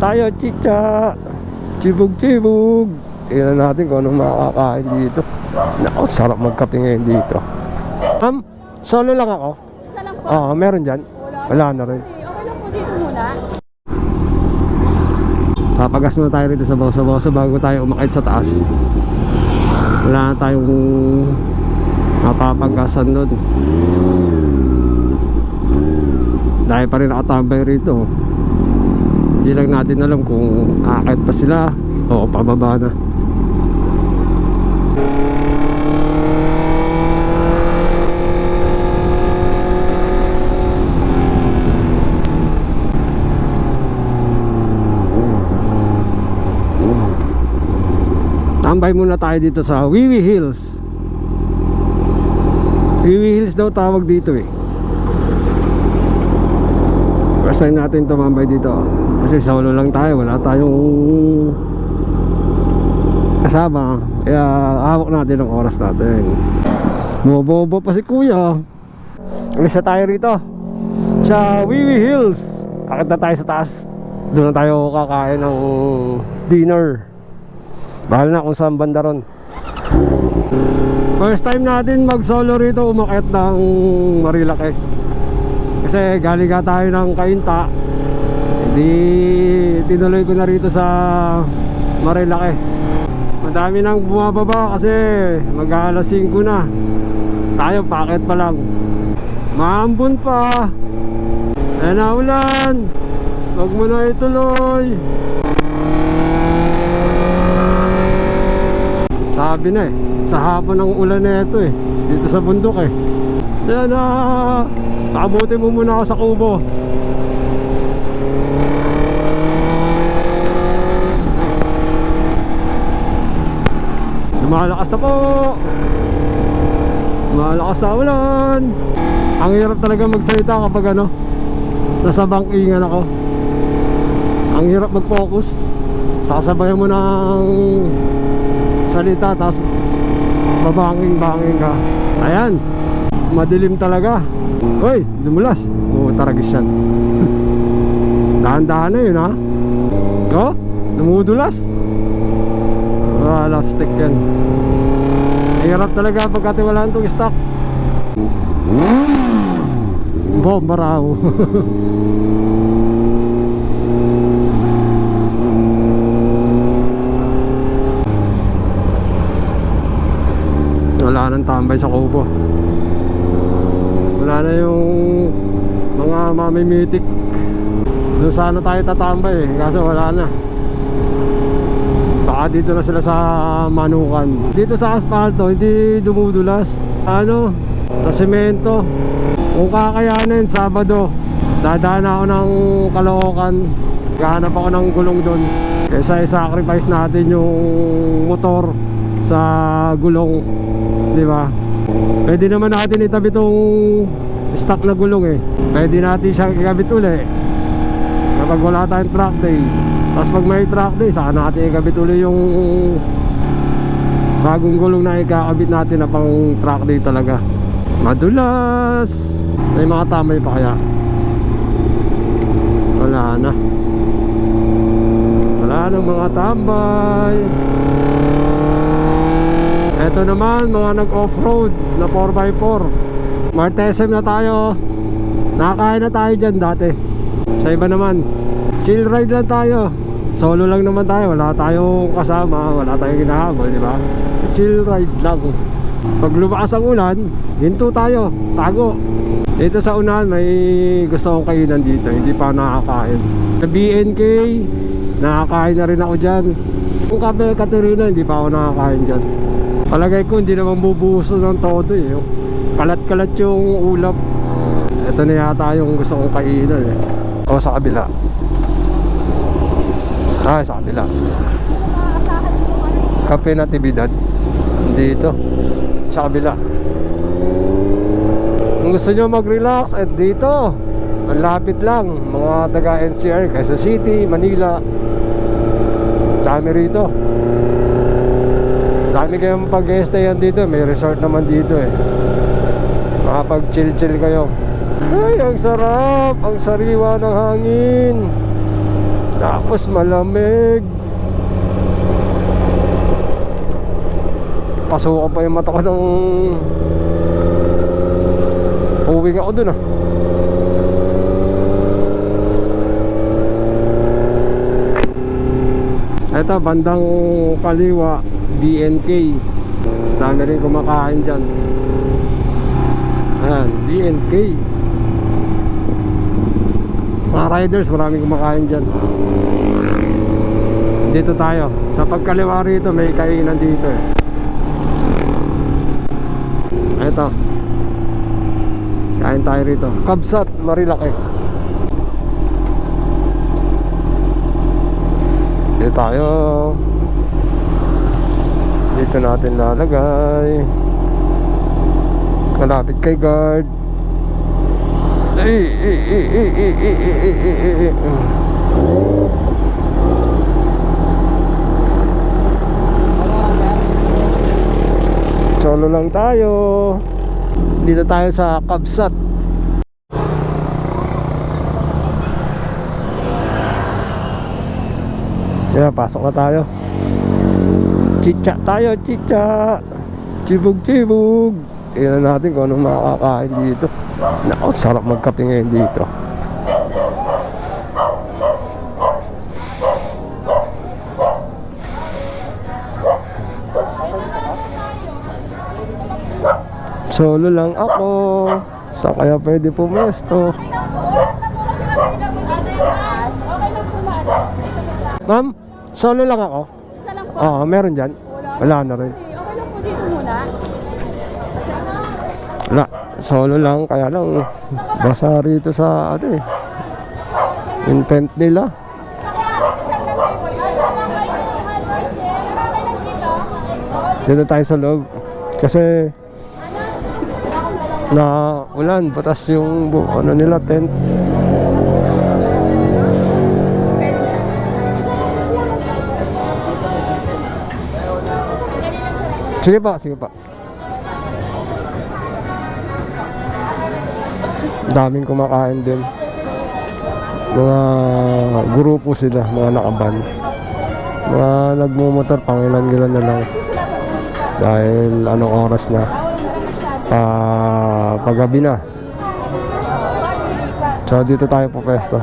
tayo, chicha. Chibog-chibog. Tingnan natin kung anong makakain dito. Naku, sarap magkape ngayon dito. Solo lang ako? Isa lang po. Oo, meron dyan? Wala na rin. Okay lang po dito muna. Papagas muna tayo rito sa boso bago tayo umakit sa taas. Wala na tayong mapapagasan doon. Dahil pa rin nakatambay rito. Hindi lang natin alam kung aakit pa sila o pababa na. Tambay muna tayo dito sa Wiwi Hills. Wiwi Hills daw tawag dito eh. First time natin tumambay dito kasi solo lang tayo, wala tayong kasama. Kaya hawak natin ang oras natin. Bobo pa si kuya. Alis na tayo rito sa Wiwi Hills. Akit na tayo sa taas. Doon na tayo kakain ng dinner. Bahal na kung saan banda ron. First time natin mag solo rito umakyat ng Marilake. Kasi galing ka tayo ng Cainta. Hindi tinuloy ko na rito sa Marilake. Madami nang bumababa kasi mag-aalas 5 na. Tayo packet pa lang. Maambon pa. Ayan na ulan. Huwag mo na ituloy. Sabi na eh, sa hapon ang ulan na ito eh, dito sa bundok eh. Kaya na, pakabuti mo muna ako sa kubo. Lumalakas na po. Lumalakas na ulan. Ang hirap talaga magsalita kapag ano, nasa bangkingan ako. Ang hirap mag-focus. Sasabayan mo ng salita tapos babanging-banging ka. Ayan, madilim talaga. Uy, dumulas. Oo, taragis yan. Dahan-dahan na yun ha. Oh, dumudulas. Lastik yan. Hirap talaga pagkatiwalaan itong stock. Bomba raw. Wala nang tambay sa kubo. Wala na yung mga mamimitik. Doon sana tayo tatambay eh, kaso wala na. Baka dito na sila sa Manukan. Dito sa asfalto hindi dumudulas. Ano, sa semento. Kung kakayanin Sabado, dadaan ako ng Caloocan. Gahanap ako ng gulong doon. Kaysa i-sacrifice natin yung motor sa gulong, di ba? Pwede naman natin itabi tong stock na gulong eh. Pwede natin siyang ikabit uli kapag wala tayong track day. Tapos pag may track day, saka natin ikabit uli yung bagong gulong na ikakabit natin na pang track day talaga. Madulas. May mga tamay pa kaya? Wala na. Wala nang mga tambay. Ito naman mga nag-off-road na 4x4. Martesem na tayo. Nakakain na tayo dyan dati. Sa iba naman, chill ride lang tayo. Solo lang naman tayo. Wala tayong kasama. Wala tayong hinahabol, di ba? Chill ride lang. Pag lumakas ang ulan, hinto tayo. Tago. Dito sa unahan may gusto kong kainan dito. Hindi pa nakakain. Sa BNK, nakakain na rin ako dyan. Kung Cafe Caterina, hindi pa ako nakakain dyan. Palagay ko hindi naman bubuso ng todo eh. Kalat-kalat yung ulap. Ito na yata yung gusto kong kainan eh. O sa kabila. Ah, sa kabila. Cafe Natividad. Dito. Sa kabila. Kung gusto nyo mag-relax at dito, ang lapit lang. Mga taga NCR, Quezon City, Manila. Dami rito. Dami kayong pag-stayan dito. May resort naman dito eh. Makapag-chill-chill kayo. Ay, ang sarap. Ang sariwa ng hangin. Tapos malamig. Pasukan pa yung mata ko ng uwing ako dun ah. Ito bandang kaliwa, BNK. Dami rin kumakain dyan. Ayan, BNK. Mga riders, maraming kumakain dyan. Dito tayo. Sa pagkaliwa rito, may kainan dito eh. Ito. Kain tayo rito. Kabsat, Marilaki. Dito tayo. Dito natin lalagay. Malapit kay guard. Solo lang tayo. Dito tayo sa Kabsat. Yeah, pasok na tayo. Chicha tayo, chicha. Chibog-chibog. Tingnan natin kung anong makakain dito. Naku, sarap magkape ngayon dito. Solo lang ako. Saan kaya pwede pumesto? Ma'am, solo lang ako. Isa lang po. Oo, meron dyan. Wala na rin. Okay lang po dito muna. Wala, solo lang. Kaya lang basa rito sa ano eh, yung tent nila. Dito tayo sa loob. Kasi na ulan, batas yung ano nila, tent. Sige pa, sige pa. Daming kumakain din. Mga grupo sila, mga nakaban. Mga nagmumotor, pangilan-gilan na lang. Dahil anong oras na. Paggabi na. So dito tayo po pwesto.